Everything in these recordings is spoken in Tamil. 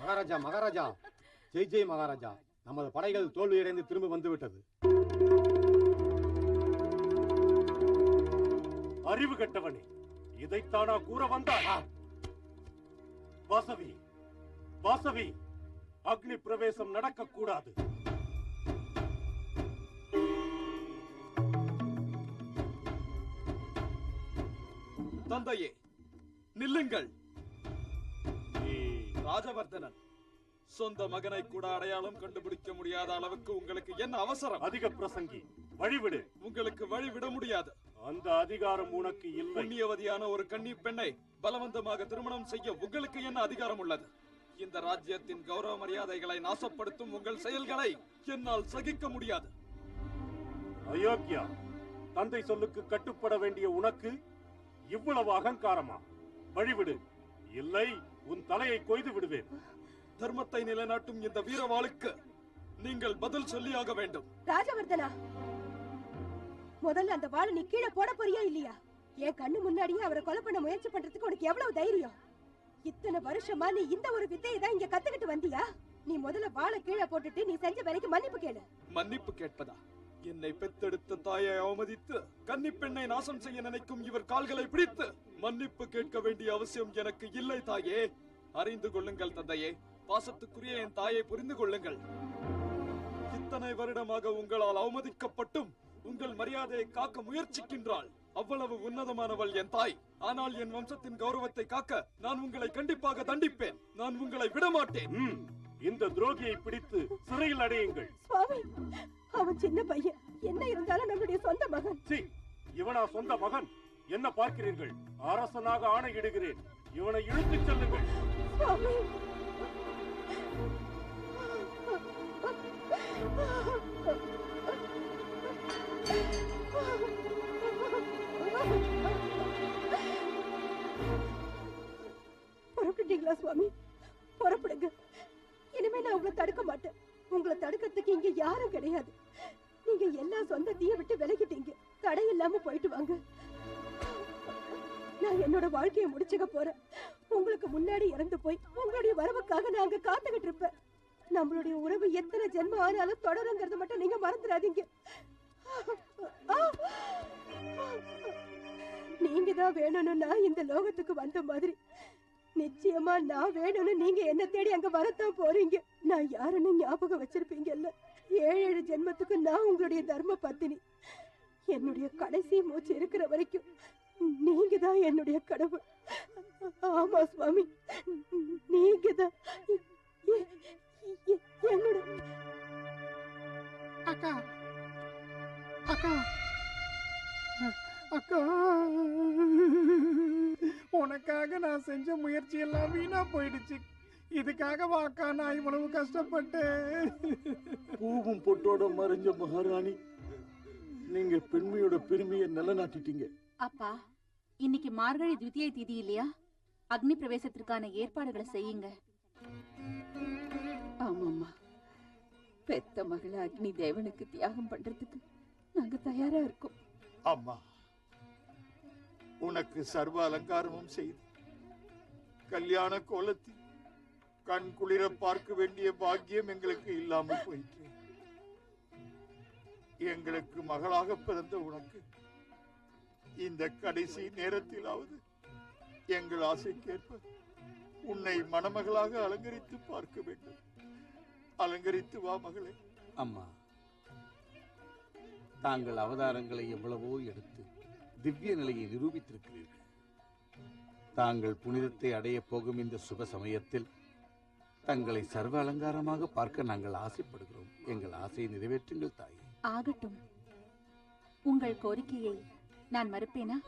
மகாராஜா மகாராஜா, ஜெய் ஜெய் மகாராஜா. நமது படைகள் தோல்வியடைந்து திரும்ப வந்து விட்டது. அறிவு கெட்டவனே, இதைத்தானா கூற வந்தாய்? வாசவி, வாசவி, அக்னி பிரவேசம் நடக்க கூடாது. தந்தையே, நில்லுங்கள். ராஜவர்தனன், சொந்த மகனை கூட அடையாளம் கண்டுபிடிக்க முடியாத அளவுக்கு உங்களுக்கு என்ன அவசரம்? அதிக பிரசங்கி, வழிவிடு. உங்களுக்கு வழிவிட முடியாது. அந்த அதிகாரம் உனக்கு இல்லை. புண்ணியவதியான ஒரு கன்னி பெண்ணை பலவந்தமாக திருமணம் செய்ய உங்களுக்கு என்ன அதிகாரம் உள்ளது? இந்த ராஜ்யத்தின் கௌரவ மரியாதைகளை நாசப்படுத்தும் உங்கள் செயல்களை என்னால் சகிக்க முடியாது. அயோக்கியா, தந்தை சொல்லுக்கு கட்டுப்பட வேண்டிய உனக்கு இவ்வளவு அகங்காரமா? வழிவிடு, இல்லை உன் தலையை கொய்து விடுவேன். தர்மத்தை நிலைநாட்டும் இந்த வீரவாளுக்கு நீங்கள் பதில் சொல்லியாக வேண்டும். ராஜவர்தனா, முதல்ல அந்த வாளை நீ கீழே போட போறியா இல்லையா? என் கண்ணு முன்னாடியே அவரை கொலை பண்ண முயற்சி பண்றதுக்கு உனக்கு எவ்வளவு தைரியம்? இத்தனை வருஷமா நீ இந்த ஒரு வித்தையை தான் இங்க கத்துக்கிட்டு வந்தியா? நீ முதல்ல வாளை கீழே போட்டுட்டு நீ செஞ்ச வேலைக்கு மன்னிப்பு கேளு. மன்னிப்பு கேட்பதா? என்னை பெத்தெடுத்த தாயை அவமதித்து கன்னி பெண்ணை நாசம் செய்ய நினைக்கும் இவர் கால்களை பிடித்து மன்னிப்பு கேட்க வேண்டிய அவசியம் எனக்கு இல்லை தாயே. அறிந்து கொள்ளுங்கள் தந்தையே, பாசத்துக்குரிய என் தாயை புரிந்து கொள்ளுங்கள். இத்தனை வருடமாக உங்களால் அவமதிக்கப்பட்டும் உங்கள் மரியாதையை காக்க முயற்சிக்கின்றாள். அவ்வளவு உன்னதமானவள் என் தாய். ஆனால் என் வம்சத்தின் கௌரவத்தை காக்க நான் உங்களை கண்டிப்பாக தண்டிப்பேன். நான் உங்களை விடமாட்டேன். இந்த துரோகியை பிடித்து சிறையில் அடையுங்கள். சுவாமி, அவன் சின்ன பையன், என்ன இருந்தாலும் நம்முடைய சொந்த மகன். இவனா சொந்த மகன்? என்ன பார்க்கிறீர்கள்? அரசனாக ஆணையிடுகிறேன், இவனை இழுத்துச் செல்லுங்கள். சுவாமி, புறப்பட்டீங்களா சுவாமி? புறப்படுங்க. இனிமே நான் உங்களை தடுக்க மாட்டேன். உங்களை தடுக்கிறதுக்கு இங்க யாரும் கிடையாது. நீங்க எல்லா சொந்தத்தையும் விட்டு விலகிட்டீங்க. தடை இல்லாம போயிட்டு வாங்க. நான் என்னோட வாழ்க்கையை முடிச்சுக்க போறேன். உங்களுக்கு முன்னாடி இறந்து போய் உங்களுடைய வரவுக்காக நான் அங்க காத்துக்கிட்டு இருப்பேன். நம்மளுடைய உறவு எத்தனை ஜென்மம் ஆனாலும் தொடருங்கிறத மட்டும் நீங்க மறந்துடாதீங்க. நீங்க தான் வேணும்னு நான் இந்த லோகத்துக்கு வந்த மாதிரி நிச்சயமா நான் வேணும்னு நீங்க என்ன தேடி அங்க வரத்தான் போறீங்க. நான் யாருன்னு ஞாபகம் வச்சிருப்பீங்கல்ல. 7 ஜென்மத்துக்கு நான் உங்களுடைய தர்ம பத்தினி. என்னுடைய கடைசி மூச்சு இருக்கிற வரைக்கும் நீங்க தான் என்னுடைய கடவுள். ஆமா சுவாமி, நீங்க தான் என்னோட. அக்கா அக்கா அக்கா, உனக்காக நான் செஞ்ச முயற்சி எல்லாம் வீணா போயிடுச்சு. இதுக்காக வாக்கா நான் இவ்வளவு கஷ்டப்பட்டேன். பூவும் பொட்டோட மறைஞ்ச மகாராணி, நீங்க பெண்மையோட பெருமையை நிலநாட்டிட்டீங்க. அப்பா, இன்னைக்கு மார்கழி துவிதியை திதி இல்லையா? அக்னி பிரவேசத்திற்கான ஏற்பாடுகளை செய்யுங்க. ஆமாம்மா, பெத்த மகளை அக்னி தேவனுக்கு தியாகம் பண்றதுக்கு நாங்க தயாரா இருக்கோம். அம்மா, உனக்கு சர்வ அலங்காரமும் செய்து கல்யாண கோலத்தில் கண் குளிர பார்க்க வேண்டிய பாக்கியம் எங்களுக்கு இல்லாமல் போயிற்று. எங்களுக்கு மகளாக பிறந்த உனக்கு இந்த கடைசி நேரத்திலாவது எங்கள் ஆசைக்கேற்ப உன்னை மணமகளாக அலங்கரித்து பார்க்க வேண்டும். அலங்கரித்து வா மகளே. அம்மா, தாங்கள் அவதாரங்களை எவ்வளவோ எடுத்து திவ்ய நிலையை நிரூபித்திருக்கிறீர்கள். தாங்கள் புனிதத்தை அடைய போகும் இந்த சுப சமயத்தில் தங்களை சர்வ அலங்காரமாக பார்க்க நாங்கள் ஆசைப்படுகிறோம். எங்கள் ஆசையை நிறைவேற்றுங்கள் தாயே. ஆகட்டும். உங்கள் கோரிக்கையை நான் மறுப்பேனா?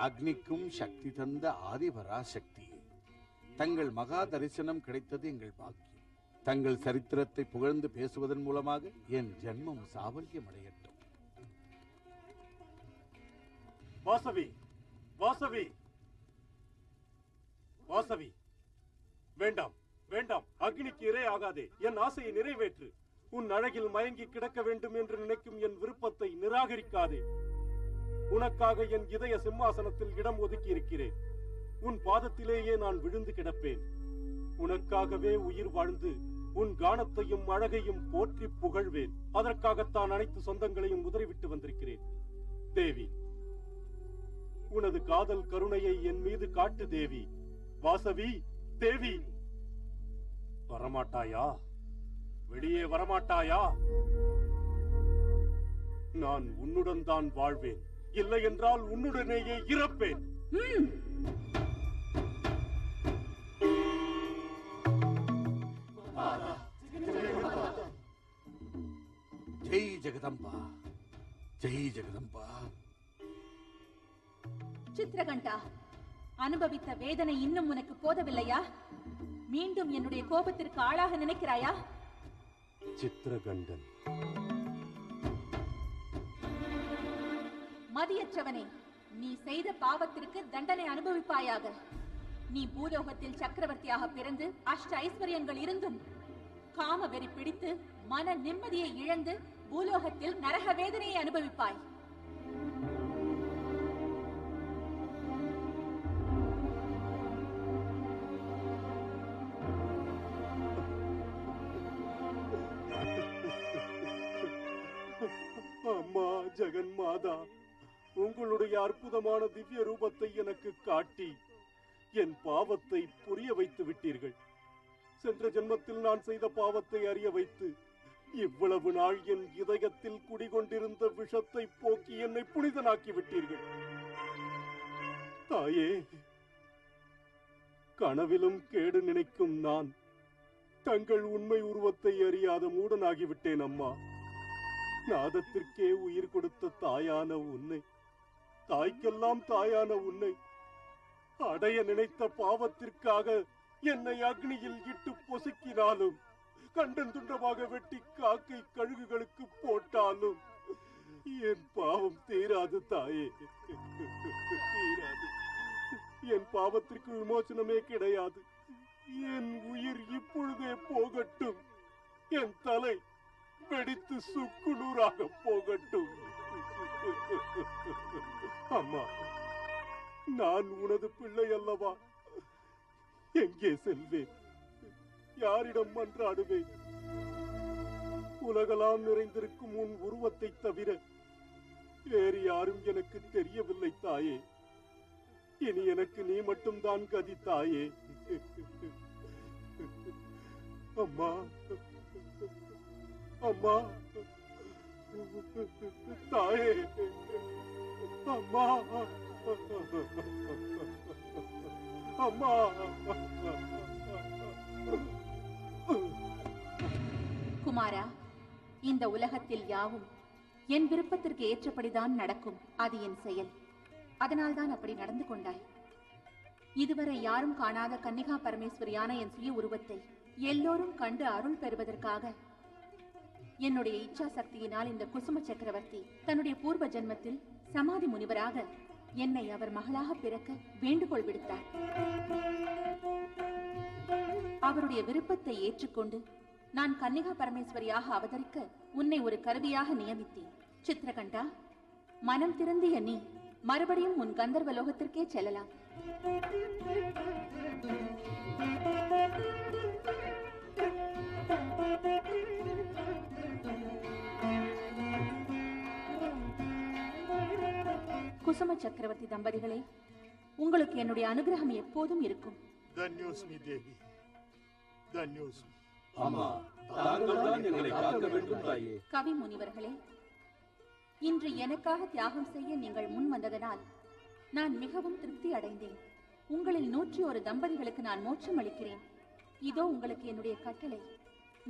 அக்னிக்கும் சக்தி தந்த ஆதிபராசக்தியே, தங்கள் மகா தரிசனம் கிடைத்தது எங்கள் பாக்கியம். தங்கள் சரித்திரத்தை புகழ்ந்து பேசுவதன் மூலமாக என் ஜென்மம் சாவல்யம் அடையட்டும். வாசவி, வாசவி, வாசவி, வேண்டாம் வேண்டாம், அக்னிக்கு இரை ஆகாதே. என் ஆசையை நிறைவேற்று. உன் அழகில் மயங்கி கிடக்க வேண்டும் என்று நினைக்கும் என் விருப்பத்தை நிராகரிக்காதே. உனக்காக என் இதய சிம்மாசனத்தில் இடம் ஒதுக்கி இருக்கிறேன். உன் பாதத்திலேயே நான் விழுந்து கிடப்பேன். உனக்காகவே உயிர் வாழ்ந்து உன் கானத்தையும் அழகையும் போற்றி புகழ்வேன். அதற்காகத்தான் அனைத்து சொந்தங்களையும் உதறிவிட்டு வந்திருக்கிறேன். தேவி, உனது காதல் கருணையை என் மீது காட்டு தேவி. வாசவி, தேவி, வரமாட்டாயா? வெளியே வரமாட்டாயா? நான் உன்னுடன் தான் வாழ்வேன். இல்லை என்றால் உன்னுடனேயே இறப்பேன். ஜெய் ஜெகதம்பா, ஜெய் ஜெகதம்பா. சித்ரகண்டா, அனுபவித்த வேதனை இன்னும் உனக்கு போதவில்லையா? மீண்டும் என்னுடைய கோபத்திற்கு ஆளாக நினைக்கிறாயா? சித்ரகண்டன், மதியற்றவனே, நீ செய்த பாவத்திற்கு தண்டனை அனுபவிப்பாயாக. நீ பூலோகத்தில் சக்கரவர்த்தியாக பிறந்து அஷ்ட ஐஸ்வர்யங்கள் இருந்தும் காம வெறி பிடித்து மன நிம்மதியை இழந்து பூலோகத்தில் நரக வேதனையை அனுபவிப்பாய். அம்மா ஜெகன் மாதா, உங்களுடைய அற்புதமான திவ்ய ரூபத்தை எனக்கு காட்டி என் பாவத்தை புரிய வைத்து விட்டீர்கள். சென்ற ஜென்மத்தில் நான் செய்த பாவத்தை அறிய வைத்து இவ்வளவு நாள் என் இதயத்தில் குடிகொண்டிருந்த விஷத்தை போக்கி என்னை புனிதனாக்கி விட்டீர்கள். தாயே, கனவிலும் கேடு நினைக்கும் நான் தங்கள் உண்மை உருவத்தை அறியாத மூடனாகிவிட்டேன். அம்மா, நாதத்திற்கே உயிர் கொடுத்த தாயான உன்னை, தாய்க்கெல்லாம் தாயான உன்னை அடைய நினைத்த பாவத்திற்காக என்னை அக்னியில் இட்டு பொசுக்கினாலும், கண்டன் துண்டமாக வெட்டி காக்கை கழுகுகளுக்கு போட்டாலும் என் பாவம் தீராது தாயே, தீராது. என் பாவத்திற்கு விமோசனமே கிடையாது. என் உயிர் இப்பொழுதே போகட்டும். என் தலை வெடித்து சுக்குநூறாக போகட்டும். அம்மா, நான் உனது பிள்ளை அல்லவா? எங்கே செல்வேன்? யாரிடம் மன்றாடுவேன்? உலகெல்லாம் நிறைந்திருக்கும் உன் உருவத்தை தவிர வேறு யாரும் எனக்கு தெரியவில்லை தாயே. இனி எனக்கு நீ மட்டும்தான் கதி தாயே. அம்மா, அம்மா, தாயே, அம்மா, அம்மா. குமாரா, இந்த உலகத்தில் யாவும் என் விருப்பத்திற்கு ஏற்றபடிதான் நடக்கும். அது என் செயல். அதனால்தான் அப்படி நடந்து கொண்டாய். இதுவரை யாரும் காணாத கன்னிகா பரமேஸ்வரியான என் சுய உருவத்தை எல்லோரும் கண்டு அருள் பெறுவதற்காக என்னுடைய இச்சா சக்தியினால் இந்த குசும சக்கரவர்த்தி தன்னுடைய பூர்வ ஜென்மத்தில் சமாதி முனிவராக என்னை அவர் மகளாக பிறக்க வேண்டுகோள் விடுத்தார். அவருடைய விருப்பத்தை ஏற்றுக்கொண்டு நான் கன்னிகா பரமேஸ்வரியாக அவதரிக்க உன்னை ஒரு கருவியாக நியமித்தேன். சித்ரகண்டா, மனம் திருந்திய நீ மறுபடியும் உன் கந்தர்வ லோகத்திற்கே செல்லலாம். குசும சக்கரவர்த்தி தம்பதிகளே, உங்களுக்கு என்னுடைய அனுகிரகம் எப்போதும் இருக்கும். தன்யோஸ்மி தேவி, தன்யோஸ்மி. அம்மா, தாங்கள் தான் எங்களை காக்க வேண்டும் தாயே. கவி முனிவர்களே, இன்று எனக்காக தியாகம் செய்ய நீங்கள் முன் வந்ததனால் நான் மிகவும் திருப்தி அடைந்தேன். உங்களில் 101 தம்பதிகளுக்கு நான் மோட்சம் அளிக்கிறேன். இதோ உங்களுக்கு என்னுடைய கட்டளை.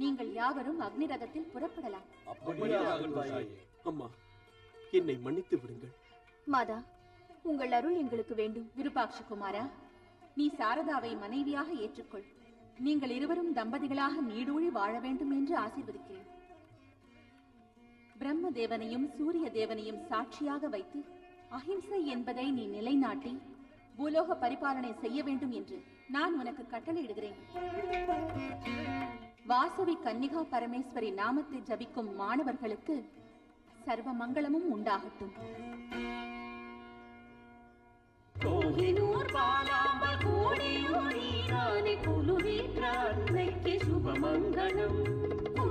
நீங்கள் யாவரும் அக்னி ரதத்தில் புறப்படலாம். அப்படியே ஆகட்டும் தாயே. அம்மா, என்னை மன்னித்து விடுங்கள். மாதா, உங்கள் அருள் எங்களுக்கு வேண்டும். விருபாட்ச குமாரா, நீ சாரதாவை மனைவியாக ஏற்றுக்கொள். நீங்கள் இருவரும் தம்பதிகளாக நீடூழி வாழ வேண்டும் என்று ஆசீர்வதிக்கிறேன். பிரம்ம தேவனையும் சூரிய தேவனையும் சாட்சியாக வைத்து அஹிம்சை என்பதை நீ நிலைநாட்டி பூலோக பரிபாலனை செய்ய வேண்டும் என்று நான் உனக்கு கட்டளையிடுகிறேன். வாசவி கன்னிகா பரமேஸ்வரி நாமத்தை ஜபிக்கும் மாணவர்களுக்கு சர்வ மங்களமும் உண்டாகட்டும். கோஹினூர் பாலாம்ப கோடியூர் ஈரானி குலுவீற்ற அன்னைக்கு சுபமங்கலம்.